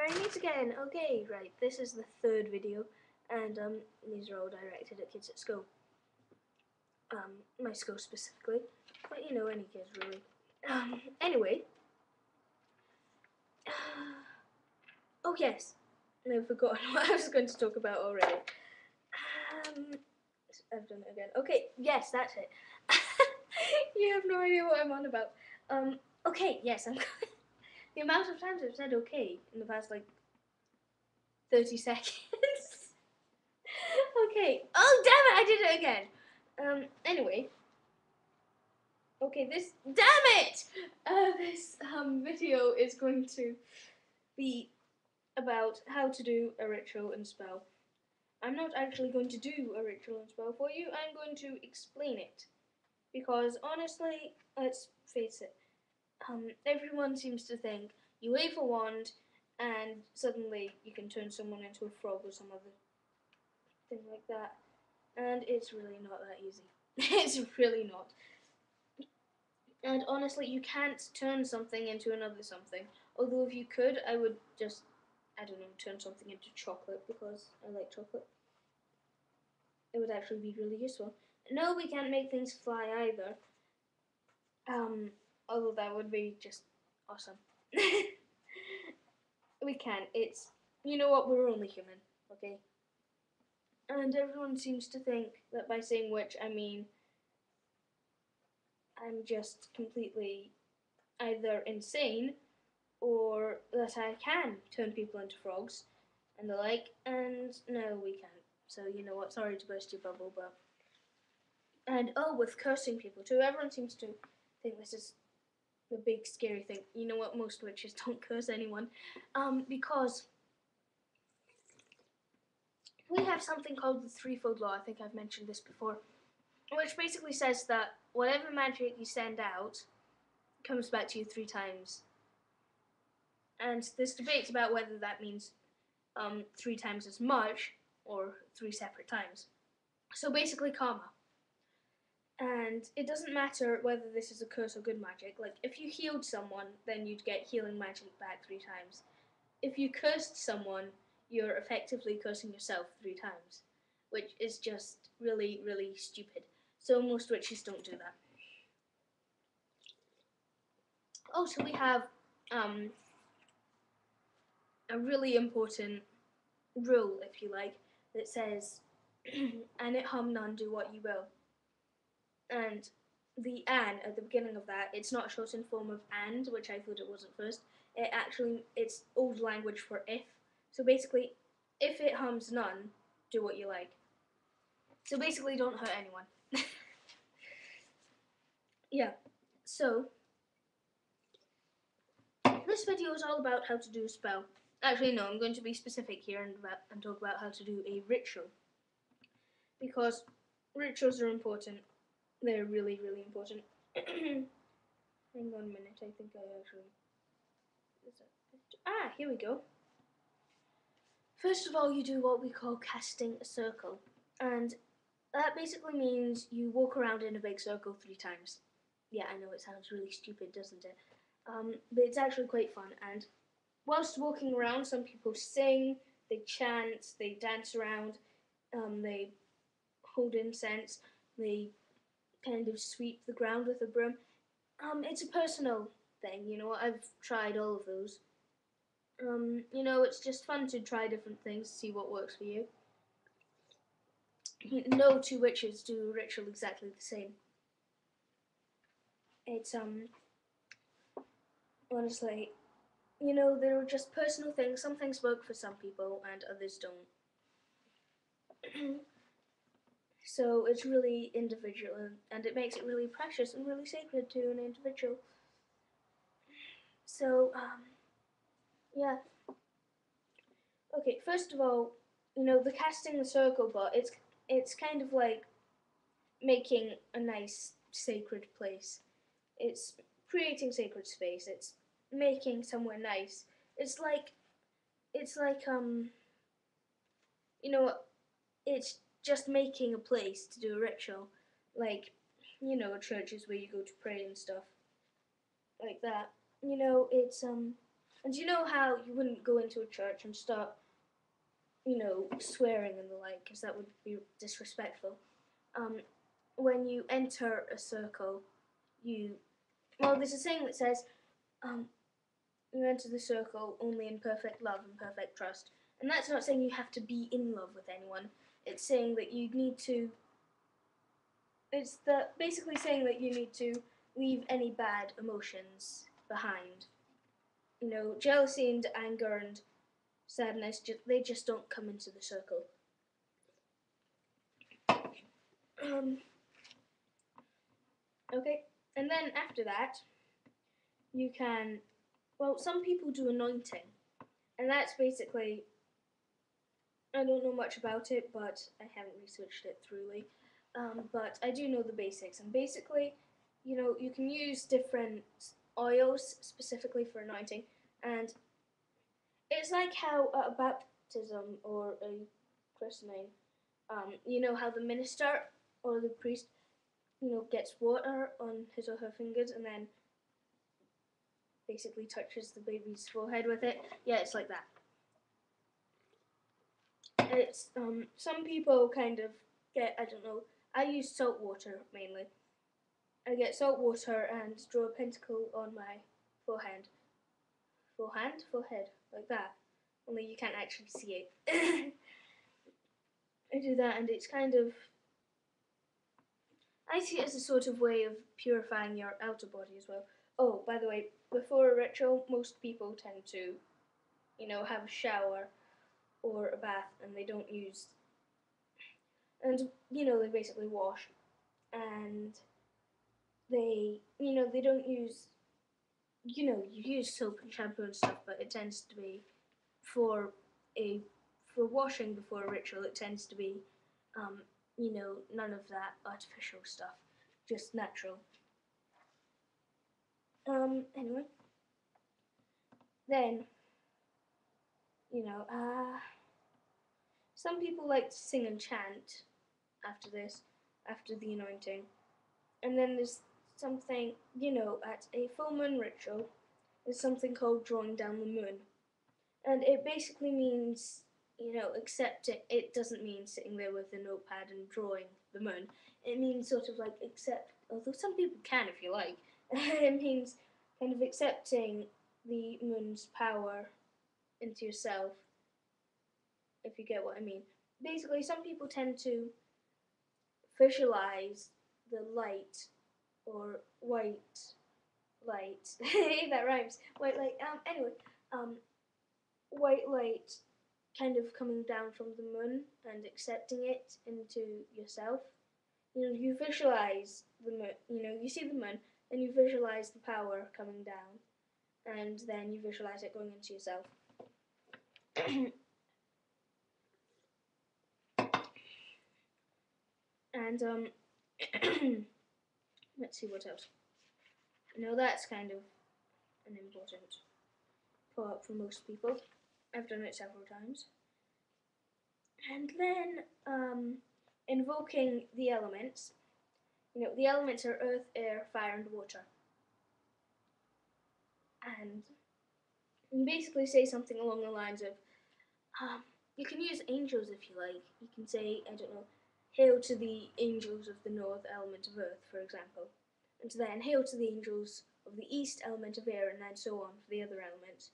very neat again. Okay, right, this is the third video, and these are all directed at kids at school. My school specifically, but you know, any kids really. Anyway. Oh yes, I've forgotten what I was going to talk about already. I've done it again. Okay, yes, that's it. You have no idea what I'm on about. Okay, yes, I'm. The amount of times I've said okay in the past like 30 seconds. Okay. Oh damn it! I did it again. Anyway. Okay, this. Damn it! This video is going to be about how to do a ritual and spell. I'm not actually going to do a ritual and spell for you. I'm going to explain it because honestly, let's face it. Everyone seems to think you wave a wand and suddenly you can turn someone into a frog or some other thing like that. And it's really not that easy. It's really not. And honestly, you can't turn something into another something. Although if you could, I would just, I don't know, turn something into chocolate because I like chocolate. It would actually be really useful. No, we can't make things fly either. Although that would be just awesome. We can. It's, you know what, we're only human, okay? And everyone seems to think that by saying witch, I mean I'm just completely either insane or that I can turn people into frogs and the like, and no, we can't. So, you know what, sorry to burst your bubble, but. And oh, with cursing people too, everyone seems to think this is the big scary thing. You know what, most witches don't curse anyone, because we have something called the threefold law. I think I've mentioned this before, which basically says that whatever magic you send out comes back to you 3 times. And there's debates about whether that means 3 times as much or 3 separate times. So basically karma. And it doesn't matter whether this is a curse or good magic. Like, if you healed someone, then you'd get healing magic back 3 times. If you cursed someone, you're effectively cursing yourself 3 times, which is just really, really stupid. So most witches don't do that. Also, we have a really important rule, if you like, that says, "An it hum none, do what you will." And the "an" at the beginning of that, it's not a shortened form of "and," which I thought it was at first. It's old language for if. So basically, if it hums none, do what you like. So basically, don't hurt anyone. Yeah, so this video is all about how to do a spell. Actually, no, I'm going to be specific here and talk about how to do a ritual. Because rituals are important. They're really, really important. Hang on a minute, I think I actually... here we go. First of all, you do what we call casting a circle. And that basically means you walk around in a big circle 3 times. Yeah, I know it sounds really stupid, doesn't it? But it's actually quite fun. And whilst walking around, some people sing, they chant, they dance around, they hold incense, they kind of sweep the ground with a broom. It's a personal thing, you know, I've tried all of those. You know, it's just fun to try different things, see what works for you. No 2 witches do a ritual exactly the same. It's, honestly, you know, they're just personal things. Some things work for some people and others don't. So it's really individual, and it makes it really precious and really sacred to an individual. So, yeah. Okay, first of all, you know, the casting the circle but it's kind of like making a nice sacred place. It's creating sacred space. It's making somewhere nice. It's like you know, it's just making a place to do a ritual. Like, you know, churches where you go to pray and stuff. Like that. You know, it's And you know how you wouldn't go into a church and start, swearing and the like, because that would be disrespectful. Um, when you enter a circle, there's a saying that says, um, you enter the circle only in perfect love and perfect trust. And that's not saying you have to be in love with anyone. It's saying that you need to. Basically saying that you need to leave any bad emotions behind. Jealousy and anger and sadness, they just don't come into the circle. Okay, and then after that, you can. Well, some people do anointing, and that's basically. I don't know much about it, but I haven't researched it thoroughly. But I do know the basics, and basically, you can use different oils specifically for anointing, and it's like how at a baptism or a christening, you know how the minister or the priest, gets water on his or her fingers and then basically touches the baby's forehead with it. Yeah, it's like that. It's some people kind of get, I don't know. I use salt water mainly. I get salt water and draw a pentacle on my forehead. Forehead, like that. Only you can't actually see it. I do that, and it's kind of. I see it as a sort of way of purifying your outer body as well. Oh, by the way, before a ritual, most people tend to, have a shower or a bath, and they don't use. And, they basically wash, and they don't use. You use soap and shampoo and stuff, but it tends to be for a for washing before a ritual. It tends to be, none of that artificial stuff, just natural. Anyway, then some people like to sing and chant after this, after the anointing, and then there's something at a full moon ritual. There's something called drawing down the moon. And it basically means, accepting. It doesn't mean sitting there with a notepad and drawing the moon. It means sort of like although some people can if you like. It means kind of accepting the moon's power into yourself, if you get what I mean. Basically, some people tend to visualize the light or white light. That rhymes. White light. Anyway, white light kind of coming down from the moon and accepting it into yourself. You visualize the moon. You see the moon, and you visualize the power coming down, and then you visualize it going into yourself. And let's see what else. That's kind of an important part for most people. I've done it several times. And then invoking the elements. The elements are earth, air, fire, and water. And you basically say something along the lines of, you can use angels if you like. You can say, I don't know, hail to the angels of the north, element of earth, for example. And then hail to the angels of the east, element of air, and then so on for the other elements.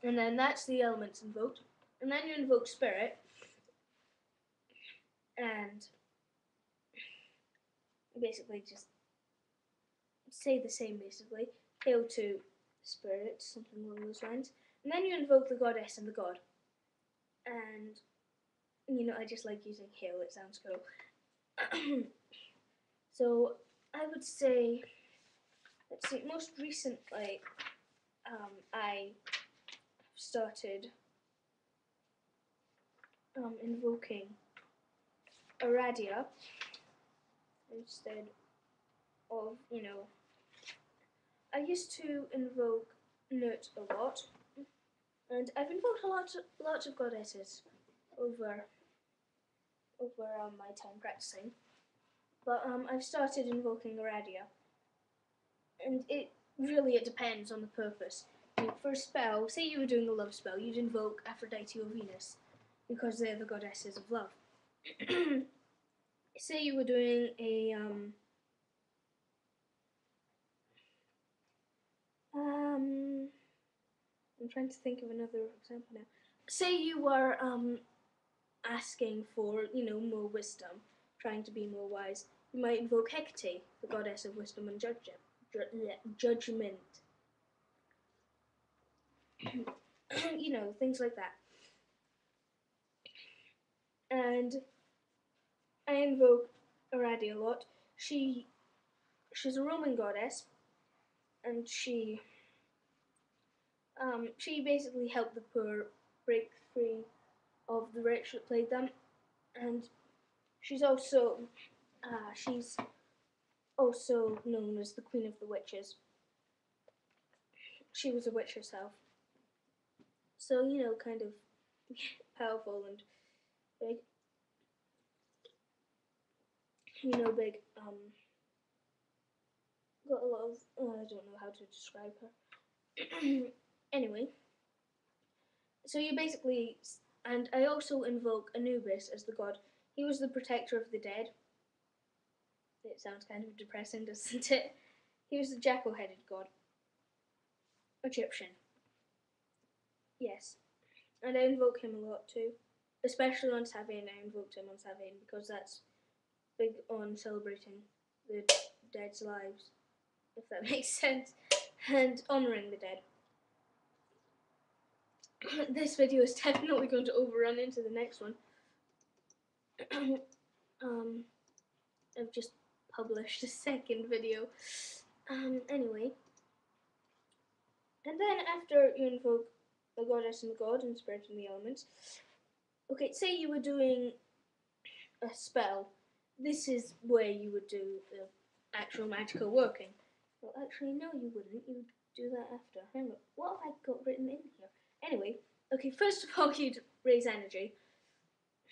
And then that's the elements invoked. And then you invoke spirit. And basically just say the same, basically. Hail to spirit, something along those lines. And then you invoke the goddess and the god. And, I just like using hail, it sounds cool. So, I would say, let's see, most recently, I started invoking Aradia instead of, I used to invoke Nut a lot, and I've invoked lots of goddesses over my time practicing, but I've started invoking Aradia, and it really it depends on the purpose. For a spell, say you were doing a love spell, you'd invoke Aphrodite or Venus because they're the goddesses of love. Say you were doing a I'm trying to think of another example now. Say you were asking for, more wisdom, trying to be more wise. You might invoke Hecate, the goddess of wisdom and judgment. Things like that. And I invoke Aradi a lot. She's a Roman goddess, and she basically helped the poor break free of the rich that plagued them, and she's also known as the Queen of the Witches. She was a witch herself, so kind of powerful and big. Big. Got a lot of. I don't know how to describe her. Anyway, so you basically, and I also invoke Anubis as the god. He was the protector of the dead. It sounds kind of depressing, doesn't it? He was the jackal-headed god. Egyptian. Yes. And I invoke him a lot too. Especially on Samhain, I invoked him on Samhain because that's big on celebrating the dead's lives, if that makes sense, and honouring the dead. This video is definitely going to overrun into the next one. I've just published a second video. Anyway. And then after you invoke the goddess and the god and spirit and the elements, okay, say you were doing a spell. This is where you would do the actual magical working. Well, actually, no, you wouldn't. You would do that after. Hang on, what have I got written in here? Anyway, okay, first of all, you'd raise energy,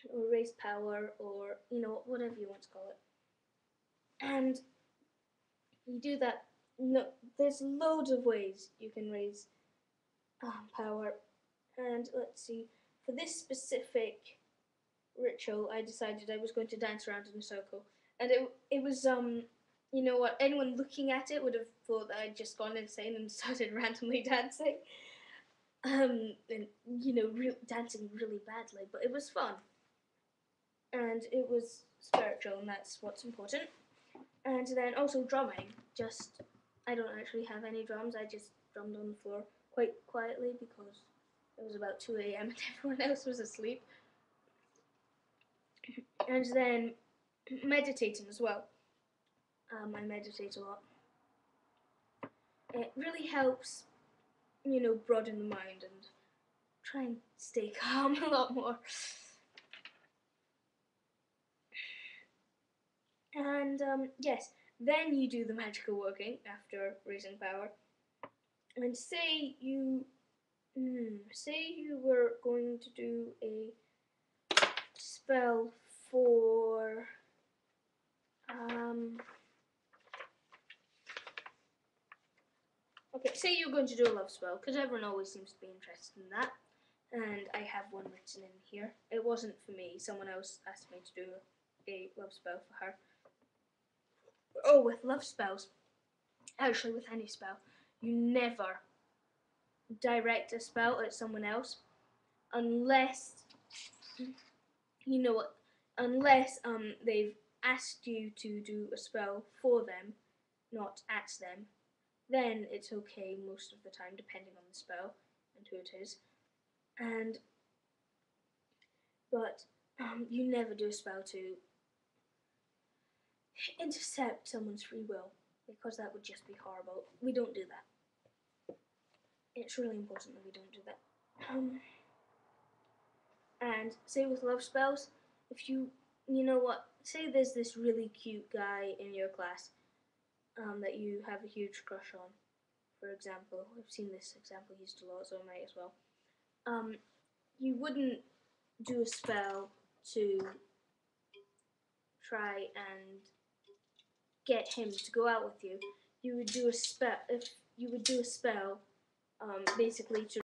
or raise power, or, whatever you want to call it. And you do that. No, there's loads of ways you can raise power. And let's see, for this specific ritual, I decided I was going to dance around in a circle. And it was, you know what, anyone looking at it would have thought that I'd just gone insane and started randomly dancing. And, dancing really badly, but it was fun. And it was spiritual, and that's what's important. And then also drumming. I don't actually have any drums, I just drummed on the floor quite quietly because it was about 2 AM and everyone else was asleep. And then meditating as well. I meditate a lot. It really helps, broaden the mind and try and stay calm a lot more. And yes, then you do the magical working after raising power. And say you were going to do a spell for okay, say you're going to do a love spell, because everyone always seems to be interested in that, and I have one written in here. It wasn't for me, someone else asked me to do a love spell for her. Oh, with love spells, actually with any spell, you never direct a spell at someone else unless unless they've asked you to do a spell for them, not at them. Then it's okay most of the time, depending on the spell and who it is. But you never do a spell to intercept someone's free will, because that would just be horrible. We don't do that. It's really important that we don't do that. And say with love spells, if you know what, say there's this really cute guy in your class that you have a huge crush on, for example. I've seen this example used a lot, so I might as well. You wouldn't do a spell to try and get him to go out with you. You would do a spell, you would do a spell, basically to